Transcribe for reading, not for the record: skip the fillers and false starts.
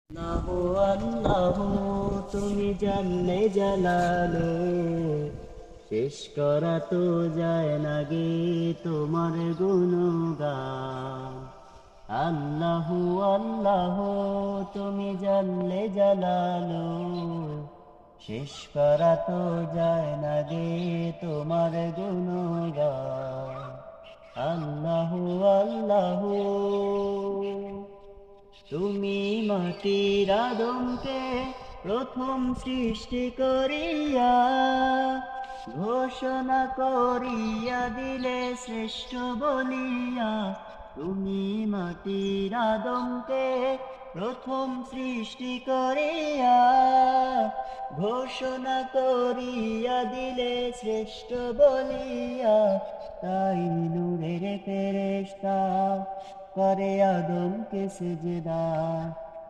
আল্লাহ আল্লাহ তুমি জানলে জালালো, শেষ করা তো যায় না গে তোমার গুণগান। আল্লাহ আল্লাহ তুমি জানলে জালালো, শেষ করা তো যায় না গে তোমার গুণগান। আল্লাহ আল্লাহ তুমি মাটির আদমকে প্রথম সৃষ্টি করিয়া ঘোষণা করিয়া দিলে শ্রেষ্ঠ বলিয়া। তুমি মাটির আদমকে প্রথম সৃষ্টি করিয়া ঘোষণা করিয়া দিলে শ্রেষ্ঠ বলিয়া। তাই নূরের ফেরেশতা করে আদমকে সেজদা।